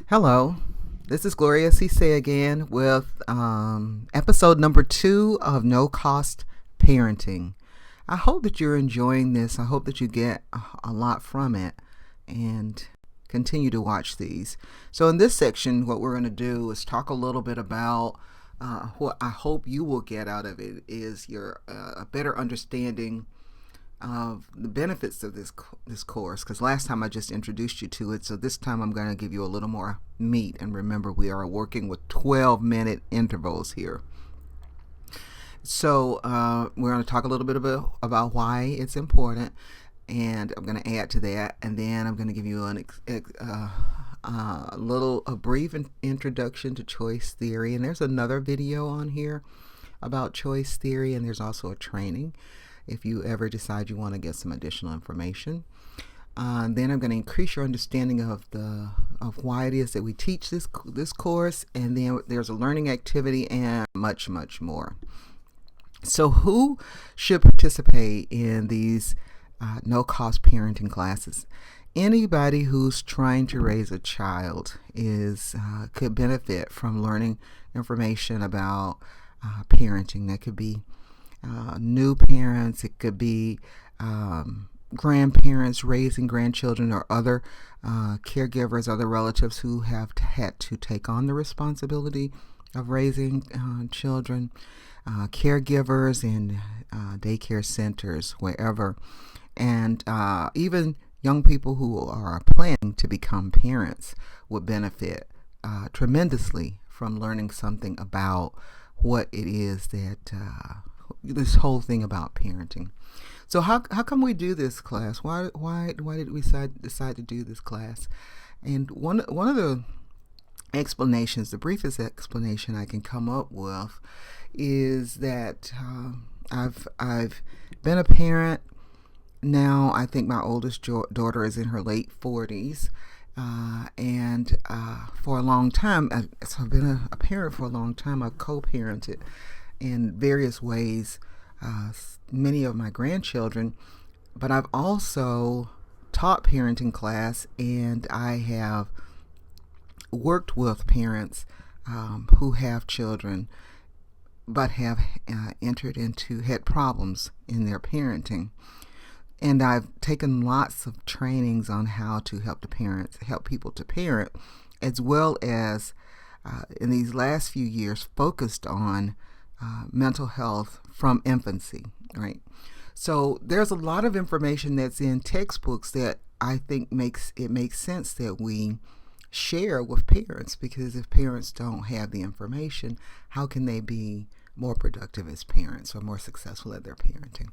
Hello, this is Gloria Cisse again with episode number 2 of No Cost Parenting. I hope that you're enjoying this. I hope that you get a lot from it and continue to watch these. So in this section, what we're going to do is talk a little bit about what I hope you will get out of it is your a better understanding of the benefits of this course, because last time I just introduced you to it, so this time I'm going to give you a little more meat. And remember, we are working with 12-minute intervals here. So we're going to talk a little bit about why it's important, and I'm going to add to that, and then I'm going to give you a brief introduction to choice theory. And there's another video on here about choice theory, and there's also a training if you ever decide you want to get some additional information. Then I'm going to increase your understanding of why it is that we teach this course, and then there's a learning activity and much more. So who should participate in these no-cost parenting classes? Anybody who's trying to raise a child could benefit from learning information about parenting. That could be new parents, it could be grandparents raising grandchildren, or other caregivers, other relatives who have had to take on the responsibility of raising children, caregivers in daycare centers, wherever, and even young people who are planning to become parents would benefit tremendously from learning something about what it is that this whole thing about parenting. So how come we do this class? Why did we decide to do this class? And one of the explanations, the briefest explanation I can come up with, is that I've been a parent now. I think my oldest daughter is in her late 40s, and for a long time, so I've been a parent for a long time. I've co-parented in various ways many of my grandchildren, but I've also taught parenting class, and I have worked with parents who have children but have had problems in their parenting. And I've taken lots of trainings on how to help people to parent, as well as in these last few years focused on mental health from infancy, right? So there's a lot of information that's in textbooks that I think makes sense that we share with parents, because if parents don't have the information, how can they be more productive as parents or more successful at their parenting?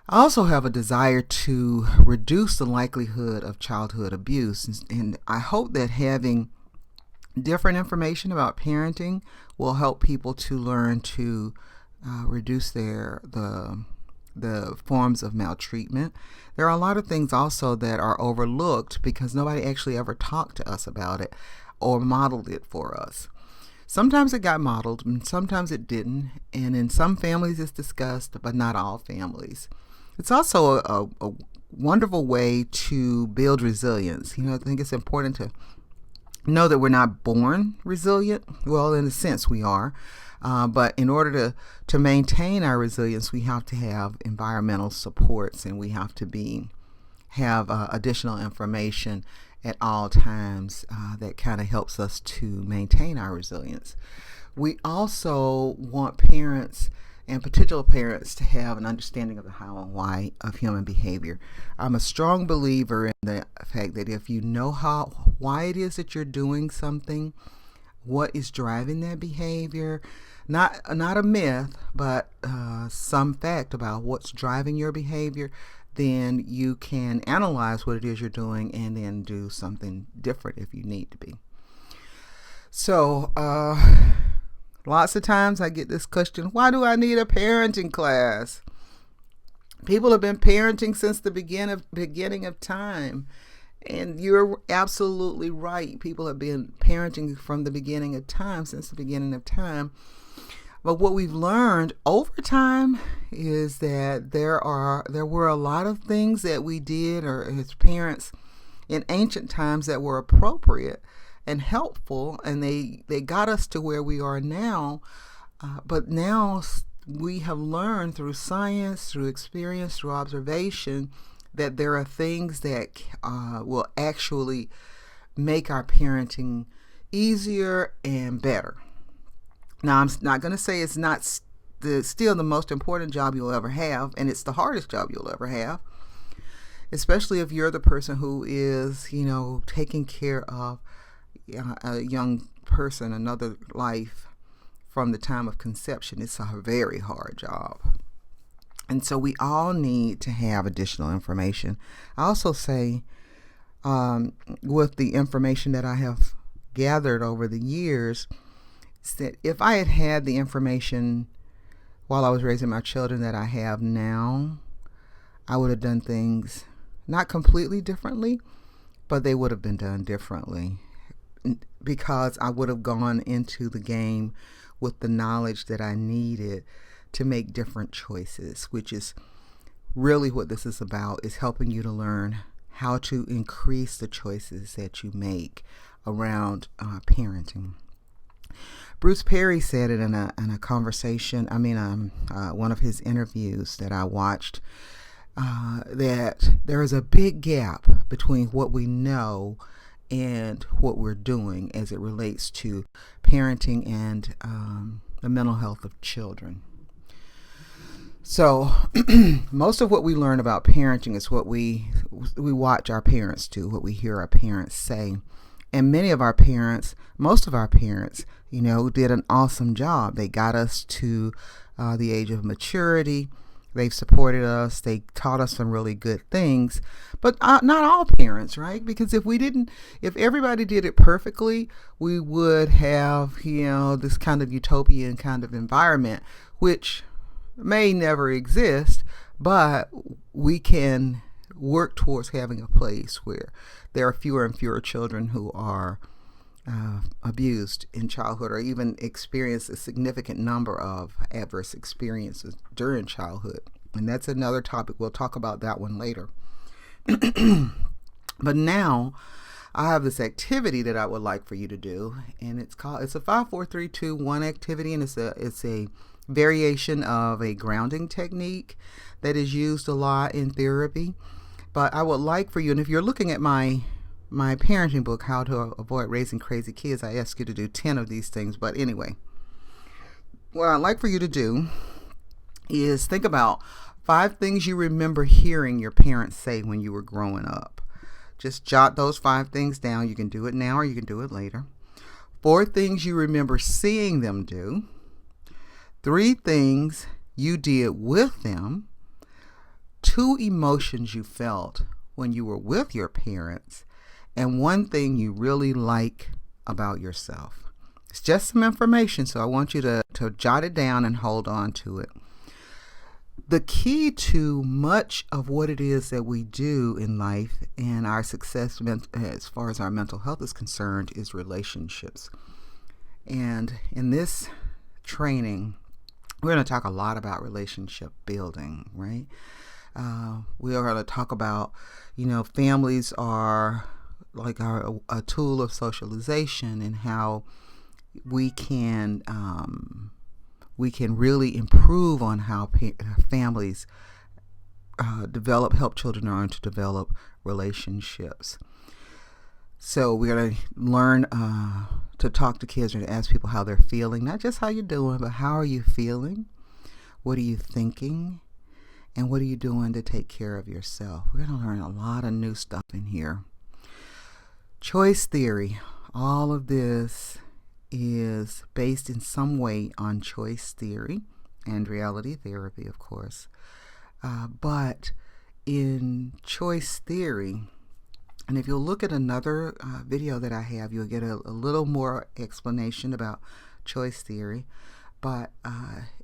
I also have a desire to reduce the likelihood of childhood abuse, and I hope that having different information about parenting will help people to learn to reduce the forms of maltreatment. There are a lot of things also that are overlooked because nobody actually ever talked to us about it or modeled it for us. Sometimes it got modeled and sometimes it didn't, and in some families it's discussed, but not all families. It's also a wonderful way to build resilience. I think it's important to know that we're not born resilient. Well, in a sense we are, but in order to maintain our resilience, we have to have environmental supports, and we have to have additional information at all times that kind of helps us to maintain our resilience. We also want parents, and particular parents, to have an understanding of the how and why of human behavior. I'm a strong believer in the fact that if you know why it is that you're doing something, what is driving that behavior, not a myth, but some fact about what's driving your behavior, then you can analyze what it is you're doing and then do something different if you need to be. So, lots of times I get this question, why do I need a parenting class? People have been parenting since the beginning of time. And you're absolutely right. People have been parenting from the beginning of time, since the beginning of time. But what we've learned over time is that there were a lot of things that we did, or as parents, in ancient times that were appropriate and helpful, and they got us to where we are now. But now we have learned through science, through experience, through observation, that there are things that will actually make our parenting easier and better. Now, I'm not going to say it's not still the most important job you'll ever have, and it's the hardest job you'll ever have, especially if you're the person who is, taking care of a young person, another life from the time of conception. It's a very hard job. And so we all need to have additional information. I also say, with the information that I have gathered over the years, that if I had had the information while I was raising my children that I have now, I would have done things not completely differently, but they would have been done differently, because I would have gone into the game with the knowledge that I needed to make different choices, which is really what this is about, is helping you to learn how to increase the choices that you make around parenting. Bruce Perry said it in a conversation, one of his interviews that I watched, that there is a big gap between what we know and what we're doing as it relates to parenting and the mental health of children. So most of what we learn about parenting is what we watch our parents do, what we hear our parents say. And most of our parents, did an awesome job. They got us to the age of maturity. They've supported us. They taught us some really good things, but not all parents, right? Because if everybody did it perfectly, we would have, this kind of utopian kind of environment, which may never exist, but we can work towards having a place where there are fewer and fewer children who are abused in childhood, or even experience a significant number of adverse experiences during childhood. And that's another topic. We'll talk about that one later. But now I have this activity that I would like for you to do, and it's a 5, 4, 3, 2, 1 activity, and it's a variation of a grounding technique that is used a lot in therapy. But I would like for you, and if you're looking at my parenting book, How to Avoid Raising Crazy Kids, I ask you to do 10 of these things. But anyway, what I'd like for you to do is think about 5 things you remember hearing your parents say when you were growing up. Just jot those 5 things down. You can do it now or you can do it later. 4 things you remember seeing them do. 3 things you did with them. 2 emotions you felt when you were with your parents. And 1 thing you really like about yourself. It's just some information, so I want you to jot it down and hold on to it. The key to much of what it is that we do in life and our success as far as our mental health is concerned is relationships. And in this training, we're going to talk a lot about relationship building, right? We are going to talk about, families are like a tool of socialization, and how we can really improve on how families help children learn to develop relationships. So we're going to learn to talk to kids and to ask people how they're feeling, not just how you're doing, but how are you feeling? What are you thinking? And what are you doing to take care of yourself? We're going to learn a lot of new stuff in here. Choice theory. All of this is based in some way on choice theory and reality therapy, of course. But in choice theory, and if you'll look at another video that I have, you'll get a little more explanation about choice theory. But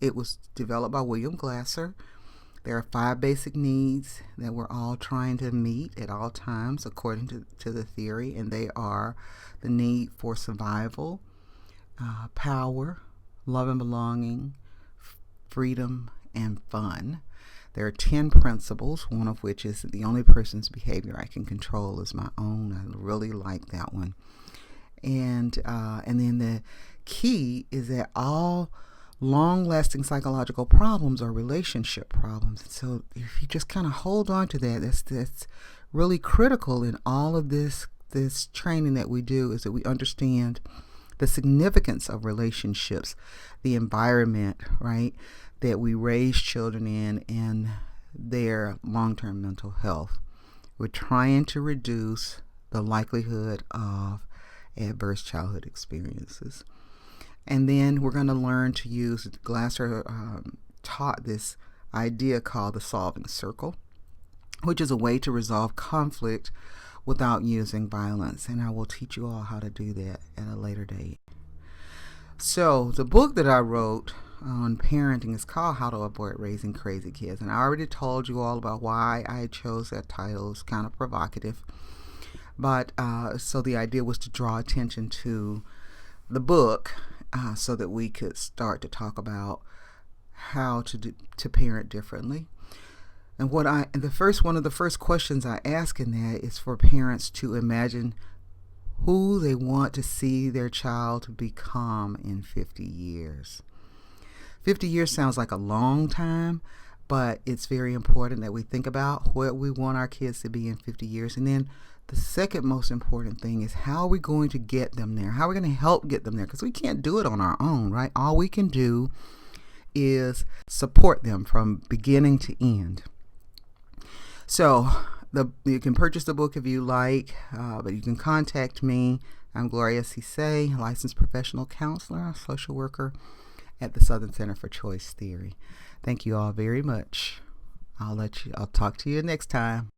it was developed by William Glasser. There are 5 basic needs that we're all trying to meet at all times according to the theory, and they are the need for survival, power, love and belonging, freedom, and fun. There are 10 principles, one of which is that the only person's behavior I can control is my own. I really like that one. And then the key is that all long-lasting psychological problems are relationship problems. So if you just kind of hold on to that, that's really critical in all of this training that we do, is that we understand the significance of relationships, the environment, right, that we raise children in, and their long-term mental health. We're trying to reduce the likelihood of adverse childhood experiences. And then we're going to learn to use, Glasser taught this idea called the solving circle, which is a way to resolve conflict without using violence. And I will teach you all how to do that at a later date. So the book that I wrote on parenting is called How to Avoid Raising Crazy Kids. And I already told you all about why I chose that title. It's kind of provocative. But so the idea was to draw attention to the book so that we could start to talk about how to parent differently. And one of the first questions I ask in that is for parents to imagine who they want to see their child become in 50 years. 50 years sounds like a long time, but it's very important that we think about what we want our kids to be in 50 years. And then the second most important thing is, how are we going to get them there? How are we going to help get them there? Because we can't do it on our own, right? All we can do is support them from beginning to end. So you can purchase the book if you like, but you can contact me. I'm Gloria Cisse, licensed professional counselor, social worker at the Southern Center for Choice Theory. Thank you all very much. I'll talk to you next time.